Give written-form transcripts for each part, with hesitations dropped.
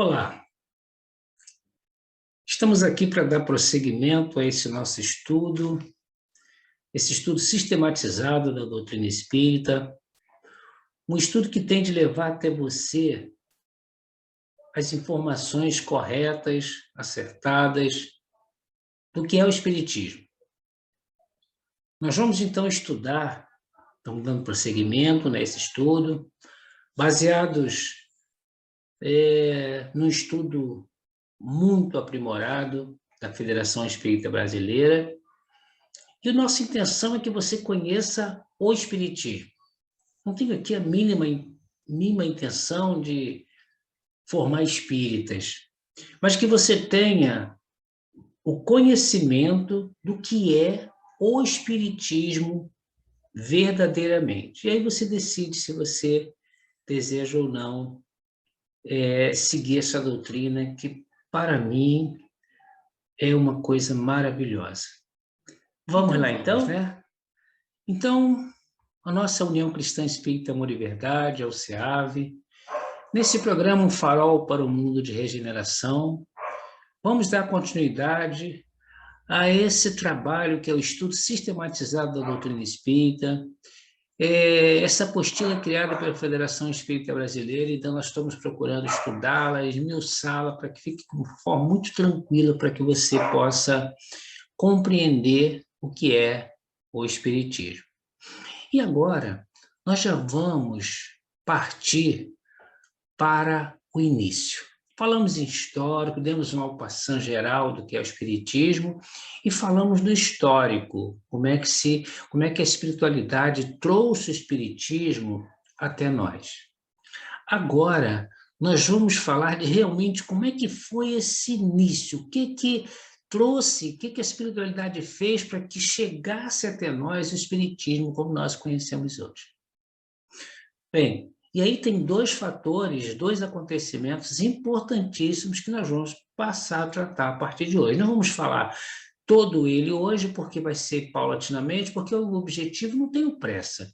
Olá, estamos aqui para dar prosseguimento a esse nosso estudo, esse estudo sistematizado da doutrina espírita, um estudo que tem de levar até você as informações corretas, acertadas, do que é o espiritismo. Nós vamos então estudar, estamos dando prosseguimento nesse estudo, baseados num estudo muito aprimorado da Federação Espírita Brasileira. E a nossa intenção é que você conheça o Espiritismo. Não tenho aqui a mínima intenção de formar espíritas, mas que você tenha o conhecimento do que é o Espiritismo verdadeiramente. E aí você decide se você deseja ou não seguir essa doutrina que, para mim, é uma coisa maravilhosa. Vamos lá, então, né? Então, a nossa União Cristã Espírita Amor e Verdade, a UCEAV, nesse programa Um Farol para o Mundo de Regeneração, vamos dar continuidade a esse trabalho que é o estudo sistematizado da doutrina espírita, essa apostila criada pela Federação Espírita Brasileira. Então nós estamos procurando estudá-la, esmiuçá-la, para que fique de uma forma muito tranquila, para que você possa compreender o que é o Espiritismo. E agora, nós já vamos partir para o início. Falamos em histórico, demos uma passagem geral do que é o Espiritismo e falamos do histórico, como é que a espiritualidade trouxe o Espiritismo até nós. Agora, nós vamos falar de realmente como é que foi esse início, o que trouxe, o que a espiritualidade fez para que chegasse até nós o Espiritismo como nós conhecemos hoje. Bem, e aí tem dois fatores, dois acontecimentos importantíssimos que nós vamos passar a tratar a partir de hoje. Não vamos falar todo ele hoje, porque vai ser paulatinamente, porque o objetivo não tem pressa.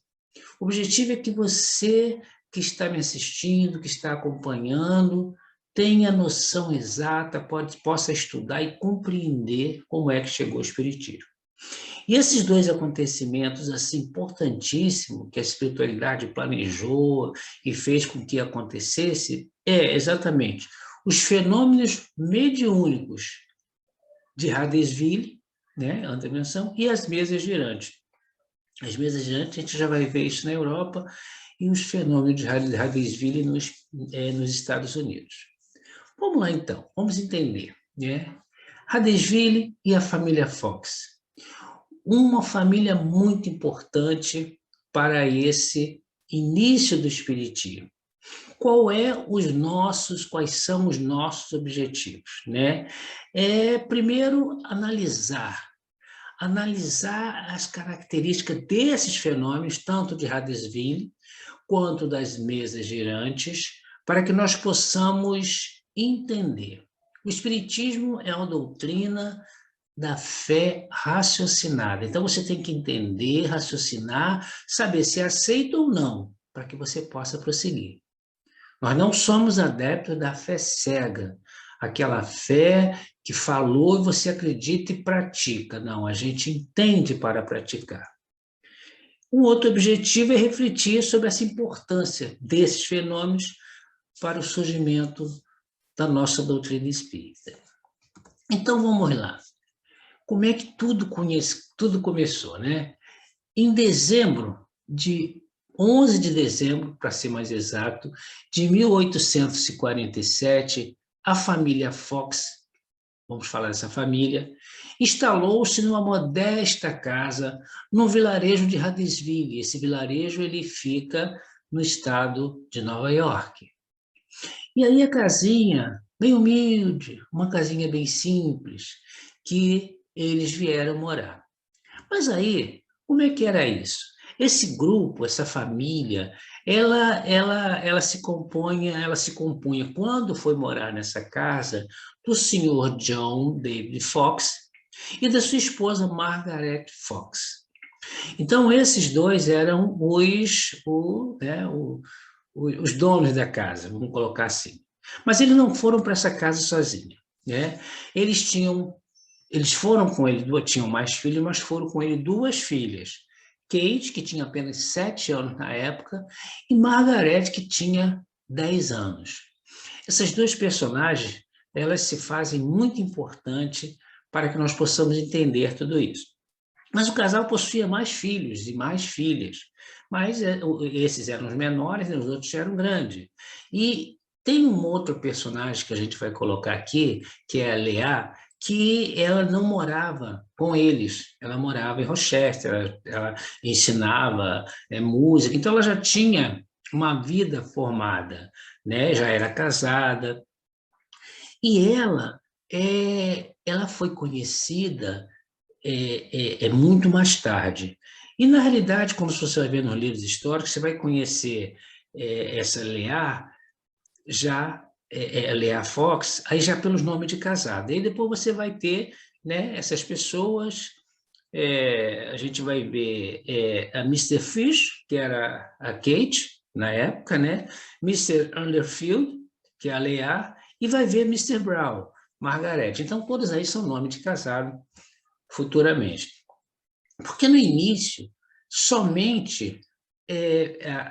O objetivo é que você que está me assistindo, que está acompanhando, tenha noção exata, possa estudar e compreender como é que chegou o Espiritismo. E esses dois acontecimentos assim importantíssimos que a espiritualidade planejou e fez com que acontecesse exatamente os fenômenos mediúnicos de Hardesville, né, a dimensão, e as mesas girantes. As mesas girantes, a gente já vai ver isso na Europa, e os fenômenos de Hardesville nos Estados Unidos. Vamos lá, então, vamos entender, né? Hardesville e a família Fox. Uma família muito importante para esse início do Espiritismo. Quais são os nossos objetivos, né? Primeiro, analisar as características desses fenômenos, tanto de Hardesville quanto das mesas girantes, para que nós possamos entender. O Espiritismo é uma doutrina da fé raciocinada. Então, você tem que entender, raciocinar, saber se aceita ou não, para que você possa prosseguir. Nós não somos adeptos da fé cega, aquela fé que falou e você acredita e pratica. Não, a gente entende para praticar. Um outro objetivo é refletir sobre essa importância desses fenômenos para o surgimento da nossa doutrina espírita. Então, vamos lá. Como é que tudo começou, né? Em 11 de dezembro, para ser mais exato, de 1847, a família Fox, vamos falar dessa família, instalou-se numa modesta casa no vilarejo de Hardesville. Esse vilarejo ele fica no estado de Nova York. E aí a casinha, bem humilde, uma casinha bem simples, que eles vieram morar. Mas aí, como é que era isso? Esse grupo, essa família, ela se compunha, quando foi morar nessa casa, do senhor John David Fox e da sua esposa Margaret Fox. Então, esses dois eram os donos da casa, vamos colocar assim. Mas eles não foram para essa casa sozinhos, né? Eles foram com ele, tinham mais filhos, mas foram com ele duas filhas. Kate, que tinha apenas 7 anos na época, e Margaret, que tinha 10 anos. Essas duas personagens, elas se fazem muito importante para que nós possamos entender tudo isso. Mas o casal possuía mais filhos e mais filhas, mas esses eram os menores e os outros eram grandes. E tem um outro personagem que a gente vai colocar aqui, que é a Leah, que ela não morava com eles, ela morava em Rochester, ela ensinava música, então ela já tinha uma vida formada, né? Já era casada, e ela foi conhecida muito mais tarde. E, na realidade, quando você vai ver nos livros históricos, você vai conhecer essa Leah, Leah Fox, aí já pelos nomes de casada. E depois você vai ter, né, essas pessoas, a gente vai ver a Mr. Fish, que era a Kate, na época, né? Mr. Underfield, que é a Leah, e vai ver Mr. Brown, Margaret. Então, todos aí são nomes de casado futuramente. Porque no início, somente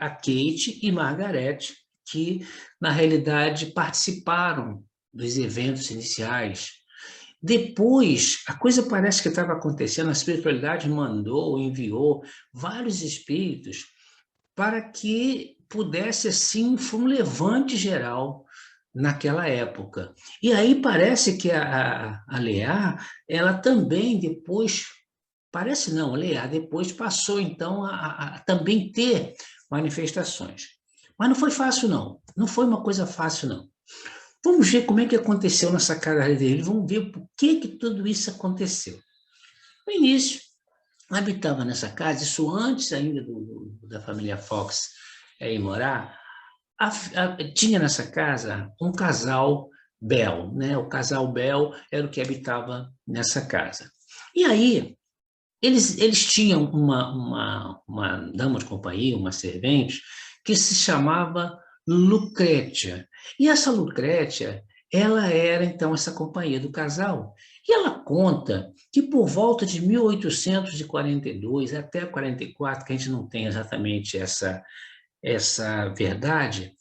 a Kate e Margaret, que na realidade participaram dos eventos iniciais. Depois, a coisa parece que estava acontecendo, a espiritualidade mandou, enviou vários espíritos para que pudesse, assim, foi um levante geral naquela época. E aí parece que a Leá, ela também depois, parece não, a Leá depois passou então a também ter manifestações. Mas não foi fácil não, não foi uma coisa fácil não. Vamos ver como é que aconteceu nessa casa dele, vamos ver por que tudo isso aconteceu. No início, habitava nessa casa, isso antes ainda da família Fox ir morar, tinha nessa casa um casal Bell, né? O casal Bell era o que habitava nessa casa. E aí, eles tinham uma dama de companhia, uma servente, que se chamava Lucrétia. E essa Lucrétia, ela era, então, essa companhia do casal. E ela conta que por volta de 1842 até 44, que a gente não tem exatamente essa verdade,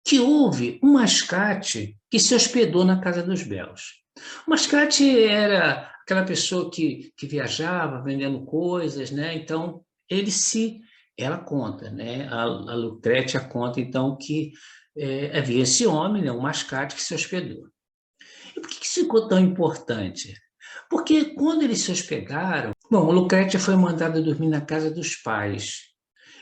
que houve um mascate que se hospedou na casa dos Bells. O mascate era aquela pessoa que viajava vendendo coisas, né? Então, ela conta, né? A Lucrétia conta, então, que havia esse homem, né? Um mascate que se hospedou. E por que isso ficou tão importante? Porque quando eles se hospedaram, bom, a Lucrétia foi mandada dormir na casa dos pais.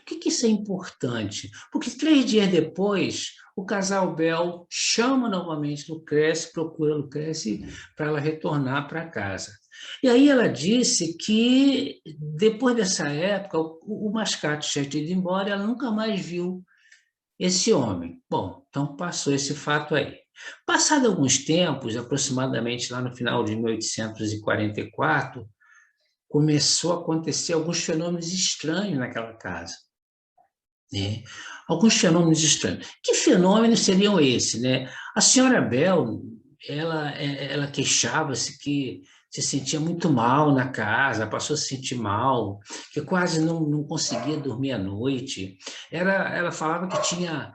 Por que isso é importante? Porque 3 dias depois, o casal Bell chama novamente Lucrécia, procura Lucrécia para ela retornar para casa. E aí ela disse que, depois dessa época, o mascate já tinha ido embora e ela nunca mais viu esse homem. Bom, então passou esse fato aí. Passado alguns tempos, aproximadamente lá no final de 1844, começou a acontecer alguns fenômenos estranhos naquela casa. Né? Alguns fenômenos estranhos. Que fenômenos seriam esses? Né? A senhora Bell, ela queixava-se que se sentia muito mal na casa, passou a se sentir mal, que quase não conseguia dormir à noite. Ela falava que tinha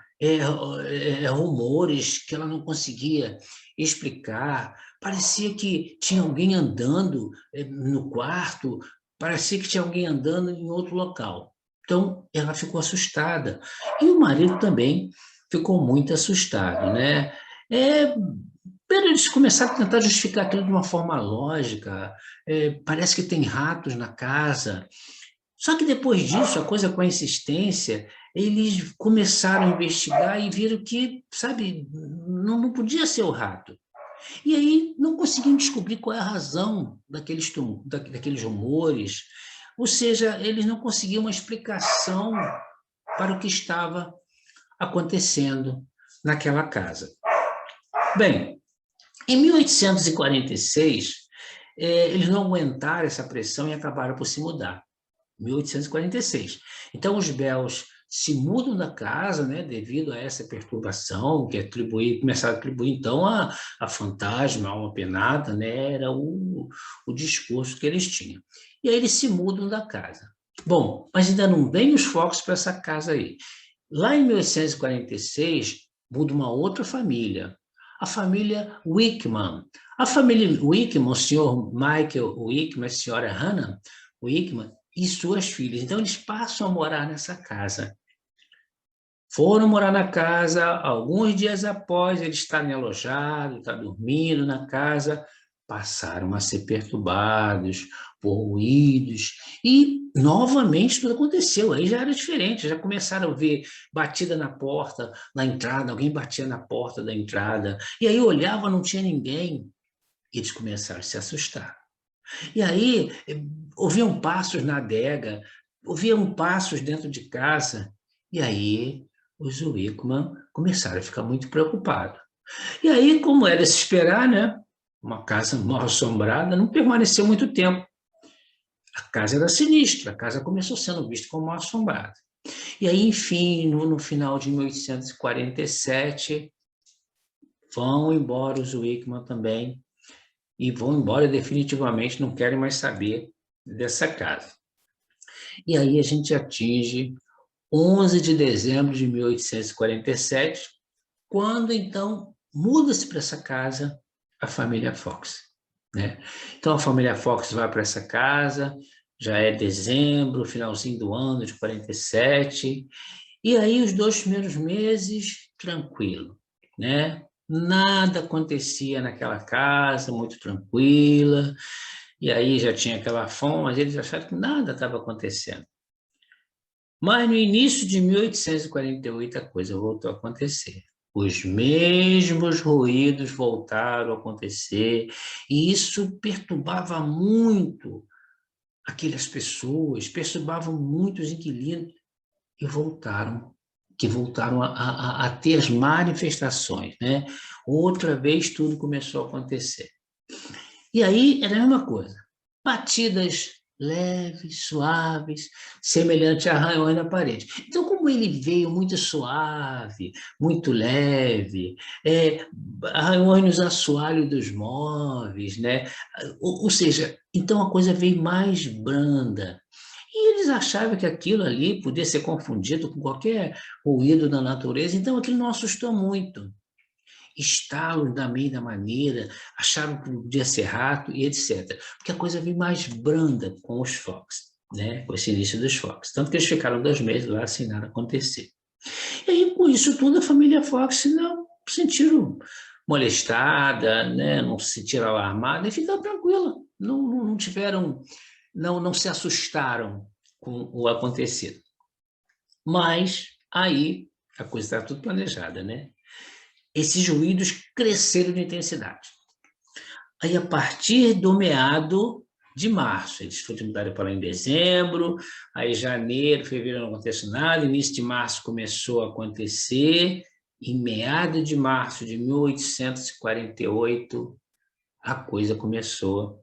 rumores que ela não conseguia explicar. Parecia que tinha alguém andando no quarto, parecia que tinha alguém andando em outro local. Então, ela ficou assustada. E o marido também ficou muito assustado, né? Eles começaram a tentar justificar aquilo de uma forma lógica. Parece que tem ratos na casa. Só que depois disso, a coisa com a insistência, eles começaram a investigar e viram que, sabe, não podia ser o rato. E aí não conseguiam descobrir qual é a razão daqueles rumores. Ou seja, eles não conseguiam uma explicação para o que estava acontecendo naquela casa. Bem, em 1846, eles não aguentaram essa pressão e acabaram por se mudar. 1846. Então, os Bells se mudam da casa, né, devido a essa perturbação, começaram a atribuir, então, a fantasma, a alma penada, né, era o discurso que eles tinham. E aí eles se mudam da casa. Bom, mas ainda não vem os focos para essa casa aí. Lá em 1846, muda uma outra família, a família Wickman. A família Wickman, o senhor Michael Wickman, a senhora Hannah Wickman e suas filhas. Então, eles passam a morar nessa casa. Foram morar na casa, alguns dias após eles estarem alojados, estar dormindo na casa, passaram a ser perturbados por ruídos e novamente tudo aconteceu. Aí já era diferente, já começaram a ver batida na porta, na entrada, alguém batia na porta da entrada, e aí olhava, não tinha ninguém, e eles começaram a se assustar. E aí ouviam passos na adega, ouviam passos dentro de casa, e aí os Wickman começaram a ficar muito preocupados. E aí, como era de se esperar, né? Uma casa mal assombrada não permaneceu muito tempo. A casa era sinistra, a casa começou sendo vista como mal assombrada. E aí, enfim, no final de 1847, vão embora os Wickman também, e vão embora definitivamente, não querem mais saber dessa casa. E aí a gente atinge 11 de dezembro de 1847, quando então muda-se para essa casa a família Fox, né? Então a família Fox vai para essa casa, já é dezembro, finalzinho do ano de 47, e aí os 2 primeiros meses tranquilo, né? Nada acontecia naquela casa, muito tranquila, e aí já tinha aquela fome, mas eles acharam que nada estava acontecendo. Mas no início de 1848 a coisa voltou a acontecer. Os mesmos ruídos voltaram a acontecer, e isso perturbava muito aquelas pessoas, perturbava muito os inquilinos, e voltaram a ter as manifestações, né? Outra vez tudo começou a acontecer. E aí era a mesma coisa, batidas leves, suaves, semelhante a arranhões na parede. Então, como ele veio muito suave, muito leve, arranhões nos assoalhos dos móveis, né? Ou seja, então a coisa veio mais branda. E eles achavam que aquilo ali podia ser confundido com qualquer ruído da natureza, então aquilo não assustou muito. Estalos da meia da maneira, acharam que podia ser rato e etc. Porque a coisa veio mais branda com os Fox, né? Com esse início dos Fox. Tanto que eles ficaram 2 meses lá sem nada acontecer. E aí, com isso tudo, a família Fox não se sentiram molestada, né? Não se sentiram alarmada e ficaram tranquila. Não tiveram, não se assustaram com o acontecido. Mas aí a coisa está tudo planejada, né? Esses ruídos cresceram de intensidade. Aí, a partir do meado de março, eles foram mudados para lá em dezembro, aí janeiro, fevereiro não aconteceu nada, início de março começou a acontecer, em meado de março de 1848, a coisa começou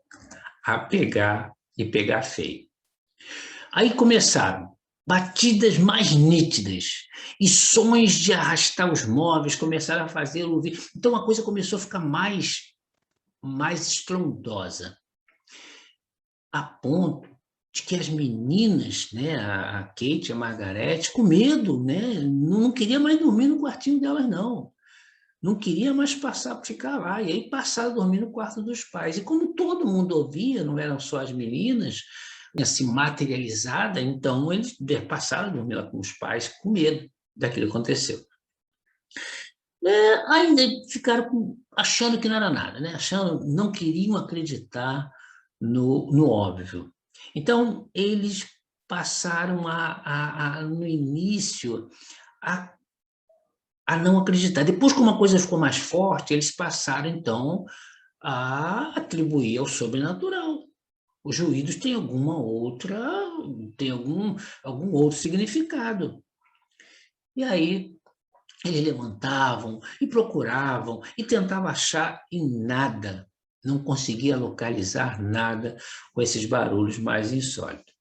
a pegar e pegar feio. Aí começaram batidas mais nítidas e sons de arrastar os móveis começaram a fazer ouvir. Então a coisa começou a ficar mais estrondosa, a ponto de que as meninas, né, a Kate e a Margarete, com medo, né, não queria mais dormir no quartinho delas, não. Não queria mais ficar lá. E aí passaram a dormir no quarto dos pais. E como todo mundo ouvia, não eram só as meninas, assim, materializada, então eles passaram a dormir lá com os pais com medo daquilo que aconteceu. Ainda ficaram achando que não era nada, né? Não queriam acreditar no óbvio. Então, eles passaram no início a não acreditar. Depois, como a coisa ficou mais forte, eles passaram, então, a atribuir ao sobrenatural. Os ruídos têm algum outro significado. E aí eles levantavam e procuravam e tentavam achar e nada, não conseguia localizar nada com esses barulhos mais insólitos.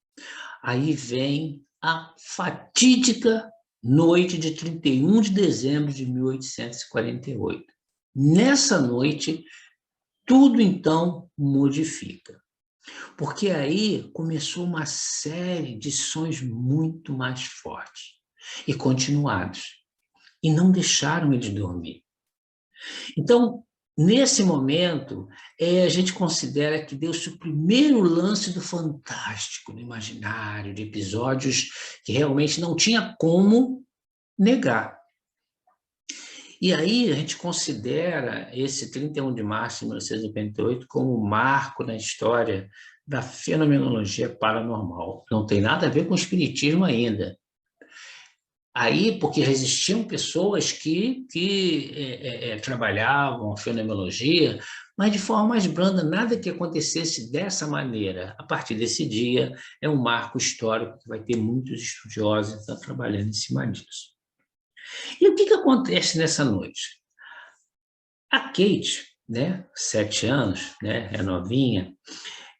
Aí vem a fatídica noite de 31 de dezembro de 1848. Nessa noite, tudo então modifica. Porque aí começou uma série de sonhos muito mais fortes e continuados. E não deixaram ele dormir. Então, nesse momento, a gente considera que deu-se o primeiro lance do fantástico, do imaginário, de episódios que realmente não tinha como negar. E aí a gente considera esse 31 de março de 1958 como um marco na história da fenomenologia paranormal. Não tem nada a ver com o espiritismo ainda. Aí, porque existiam pessoas que trabalhavam a fenomenologia, mas de forma mais branda, nada que acontecesse dessa maneira. A partir desse dia, é um marco histórico que vai ter muitos estudiosos que estão trabalhando em cima disso. E o que acontece nessa noite? A Kate, né, 7 anos, né, é novinha,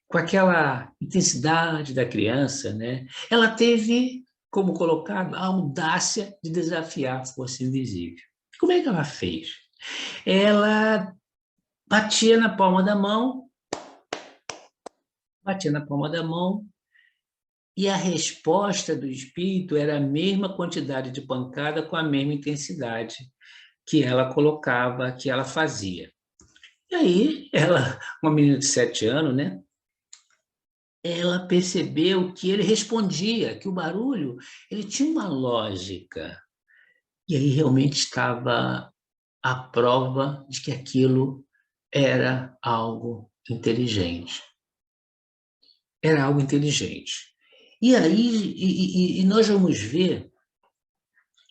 com aquela intensidade da criança, né, ela teve, como colocado, a audácia de desafiar a força invisível. Como é que ela fez? Ela batia na palma da mão, e a resposta do espírito era a mesma quantidade de pancada com a mesma intensidade que ela colocava, que ela fazia. E aí, ela, uma menina de 7 anos, né? Ela percebeu que ele respondia, que o barulho ele tinha uma lógica. E aí realmente estava a prova de que aquilo era algo inteligente. Era algo inteligente. E aí, nós vamos ver,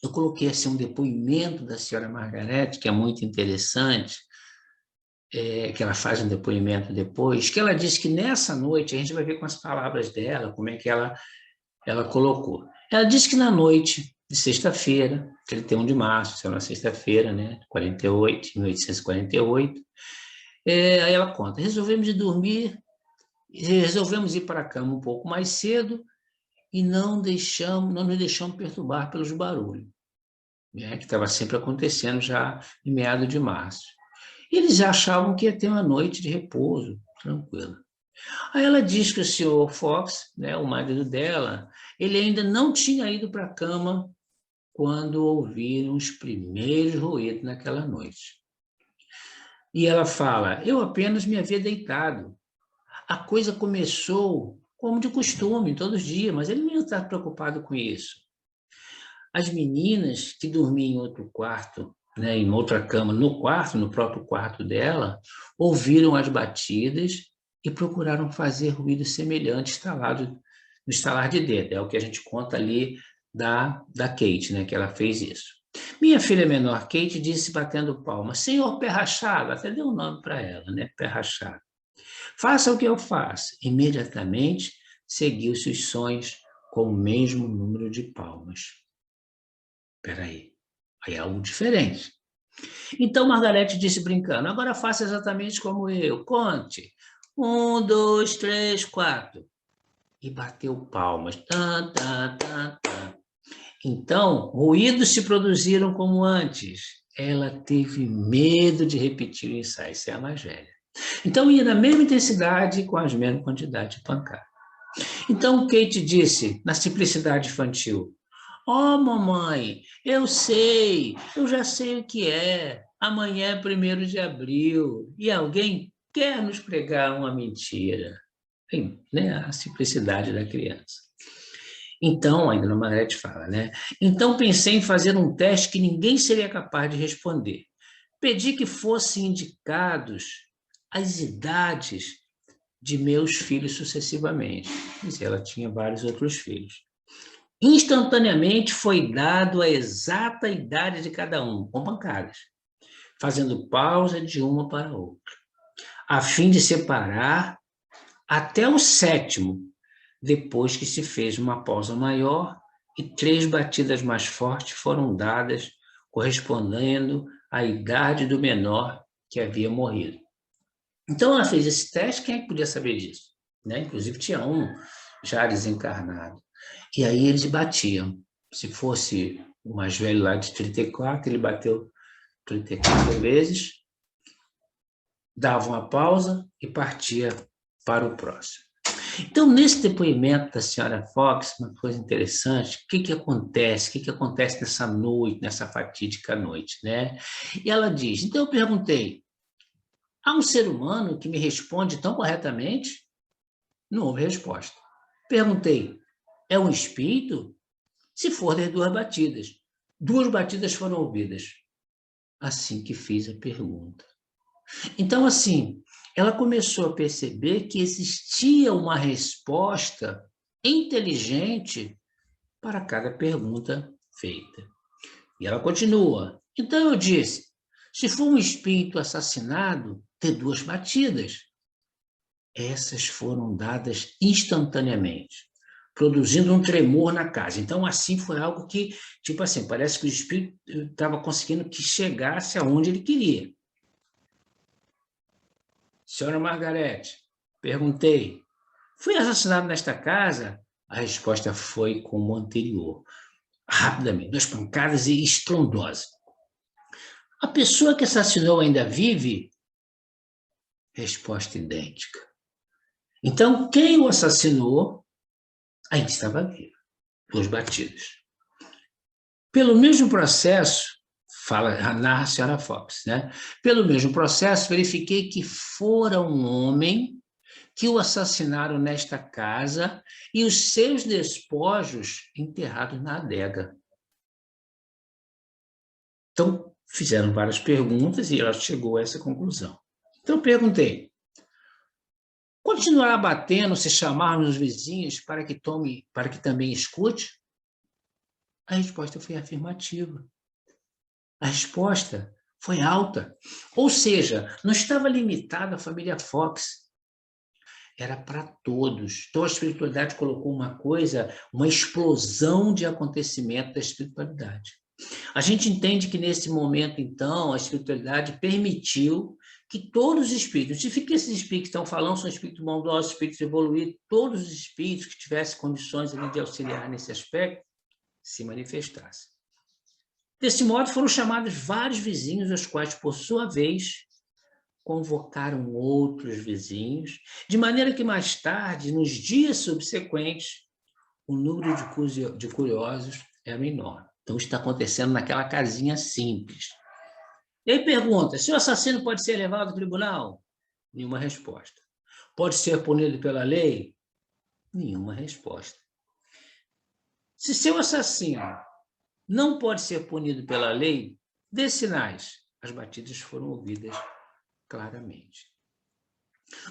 eu coloquei assim um depoimento da senhora Margarete, que é muito interessante, que ela faz um depoimento depois, que ela diz que nessa noite, a gente vai ver com as palavras dela, como é que ela colocou. Ela disse que na noite de sexta-feira, 31 de março, isso é uma sexta-feira, né, 1848, aí ela conta, resolvemos ir para a cama um pouco mais cedo e não nos deixamos perturbar pelos barulhos, né, que estava sempre acontecendo já em meados de março. Eles já achavam que ia ter uma noite de repouso, tranquila. Aí ela diz que o senhor Fox, né, o marido dela, ele ainda não tinha ido para a cama quando ouviram os primeiros ruídos naquela noite. E ela fala, eu apenas me havia deitado. A coisa começou como de costume, todos os dias, mas ele não ia estar preocupado com isso. As meninas que dormiam em outro quarto, né, em outra cama, no próprio quarto dela, ouviram as batidas e procuraram fazer ruído semelhante no estalar de dedo. É o que a gente conta ali da Kate, né, que ela fez isso. Minha filha menor, Kate, disse batendo palma, senhor Pé Rachado, até deu um nome para ela, né, Pé Rachado. Faça o que eu faço. Imediatamente seguiu-se os sons com o mesmo número de palmas. Espera aí é algo diferente. Então, Margarete disse brincando, agora faça exatamente como eu, conte. 1, 2, 3, 4. E bateu palmas. Tá, tá, tá, tá. Então, ruídos se produziram como antes. Ela teve medo de repetir o ensaio, isso é a mais velha. Então, ia na mesma intensidade com as mesmas quantidades de pancada. Então, Kate disse, na simplicidade infantil, oh, mamãe, eu já sei o que é. Amanhã é 1º de abril e alguém quer nos pregar uma mentira. Bem, né? A simplicidade da criança. Então, a Dona Margarete fala, né? Então pensei em fazer um teste que ninguém seria capaz de responder. Pedi que fossem indicados as idades de meus filhos sucessivamente. Mas ela tinha vários outros filhos. Instantaneamente foi dado a exata idade de cada um, com pancadas, fazendo pausa de uma para outra, a fim de separar até o 7º, depois que se fez uma pausa maior e 3 batidas mais fortes foram dadas, correspondendo à idade do menor que havia morrido. Então ela fez esse teste, quem é que podia saber disso? Né? Inclusive tinha um já desencarnado. E aí eles batiam. Se fosse o mais velho lá de 34, ele bateu 34 vezes, dava uma pausa e partia para o próximo. Então, nesse depoimento da senhora Fox, uma coisa interessante, o que acontece? O que acontece nessa noite, nessa fatídica noite, né? E ela diz, então eu perguntei, há um ser humano que me responde tão corretamente? Não houve resposta. Perguntei, é um espírito? Se for, der 2 batidas. 2 batidas foram ouvidas. Assim que fiz a pergunta. Então, assim, ela começou a perceber que existia uma resposta inteligente para cada pergunta feita. E ela continua. Então eu disse, se for um espírito assassinado, dê 2 batidas. Essas foram dadas instantaneamente, produzindo um tremor na casa. Então, assim, foi algo que, tipo assim, parece que o espírito estava conseguindo que chegasse aonde ele queria. Senhora Margarete, perguntei, fui assassinado nesta casa? A resposta foi como a anterior, rapidamente, 2 pancadas e estrondosa. A pessoa que assassinou ainda vive? Resposta idêntica. Então, quem o assassinou ainda estava vivo. 2 batidas. Pelo mesmo processo, narra a senhora Fox, né? Pelo mesmo processo, verifiquei que fora um homem que o assassinaram nesta casa e os seus despojos enterrados na adega. Então, fizeram várias perguntas e ela chegou a essa conclusão. Então, eu perguntei, continuará batendo se chamarmos os vizinhos para que também escute? A resposta foi afirmativa. A resposta foi alta. Ou seja, não estava limitada à família Fox. Era para todos. Então, a espiritualidade colocou uma explosão de acontecimento da espiritualidade. A gente entende que, nesse momento, então, a espiritualidade permitiu que todos os espíritos, e que esses espíritos que estão falando são espíritos bondosos, espíritos evoluídos, todos os espíritos que tivessem condições ali de auxiliar nesse aspecto, se manifestassem. Desse modo, foram chamados vários vizinhos, os quais, por sua vez, convocaram outros vizinhos, de maneira que mais tarde, nos dias subsequentes, o número de curiosos era menor. Então, está acontecendo naquela casinha simples. E aí pergunta, se o assassino pode ser levado ao tribunal? Nenhuma resposta. Pode ser punido pela lei? Nenhuma resposta. Se seu assassino não pode ser punido pela lei, dê sinais. As batidas foram ouvidas claramente.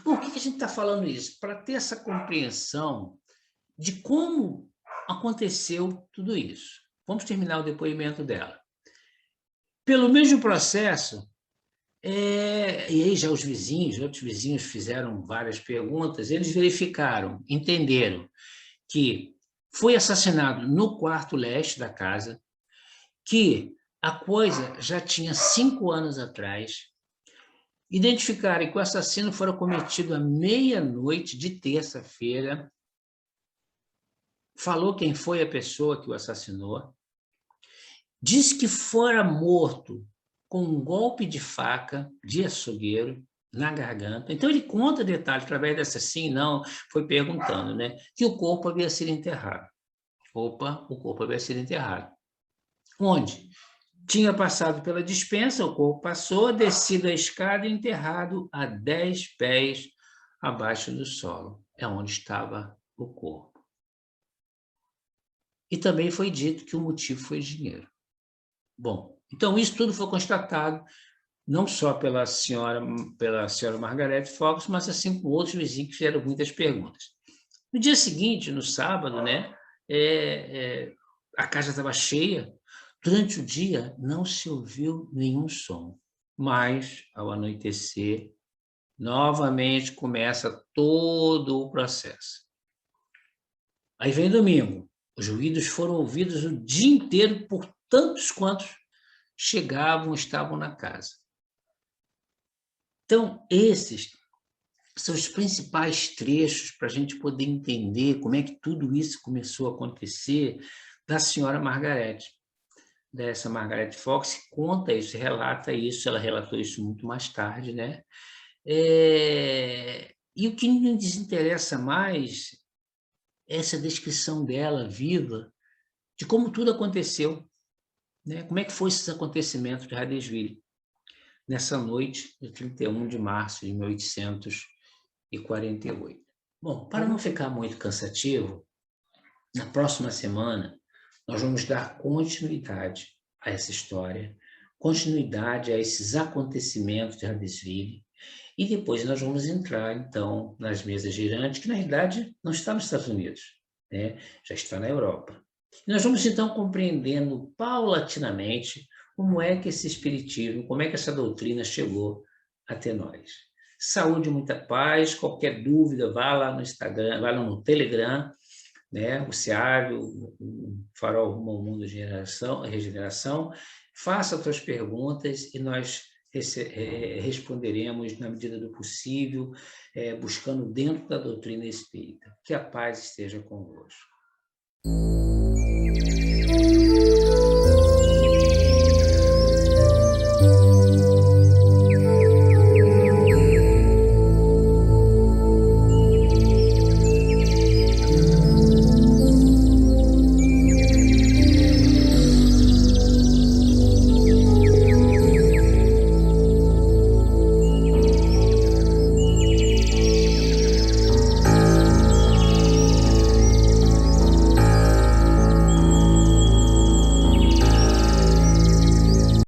Por que a gente está falando isso? Para ter essa compreensão de como aconteceu tudo isso. Vamos terminar o depoimento dela. Pelo mesmo processo, e aí já outros vizinhos fizeram várias perguntas, eles verificaram, entenderam que foi assassinado no quarto leste da casa, que a coisa já tinha 5 anos atrás, identificaram que o assassino fora cometido à meia-noite de terça-feira, falou quem foi a pessoa que o assassinou, disse que fora morto com um golpe de faca de açougueiro na garganta. Então, ele conta detalhes através dessa sim, não, foi perguntando, né? Que o corpo havia sido enterrado. O corpo havia sido enterrado. Onde? Tinha passado pela despensa, o corpo passou, descido a escada e enterrado a 10 pés abaixo do solo. É onde estava o corpo. E também foi dito que o motivo foi dinheiro. Bom, então isso tudo foi constatado não só pela senhora Margarete Fox, mas assim com outros vizinhos que fizeram muitas perguntas. No dia seguinte, no sábado, né, a casa estava cheia. Durante o dia não se ouviu nenhum som, mas ao anoitecer, novamente começa todo o processo. Aí vem domingo. Os ruídos foram ouvidos o dia inteiro por tantos quantos estavam na casa. Então, esses são os principais trechos para a gente poder entender como é que tudo isso começou a acontecer da senhora Margarete. dessa Margaret Fox conta isso, relata isso, ela relatou isso muito mais tarde, né? E o que nos interessa mais é essa descrição dela, viva, de como tudo aconteceu, né? Como é que foi esses acontecimentos de Huddersville, nessa noite de 31 de março de 1848. Bom, para não ficar muito cansativo, na próxima semana nós vamos dar continuidade a essa história, continuidade a esses acontecimentos de Huddersville, e depois nós vamos entrar, então, nas mesas girantes, que na realidade não está nos Estados Unidos, né? Já está na Europa. E nós vamos, então, compreendendo paulatinamente como é que esse espiritismo, como é que essa doutrina chegou até nós. Saúde, muita paz. Qualquer dúvida, vá lá no Instagram, vá lá no Telegram, né? O SEAB, o Farol Rumo ao Mundo de Regeneração. Faça as suas perguntas e nós responderemos na medida do possível, buscando dentro da doutrina espírita. Que a paz esteja convosco.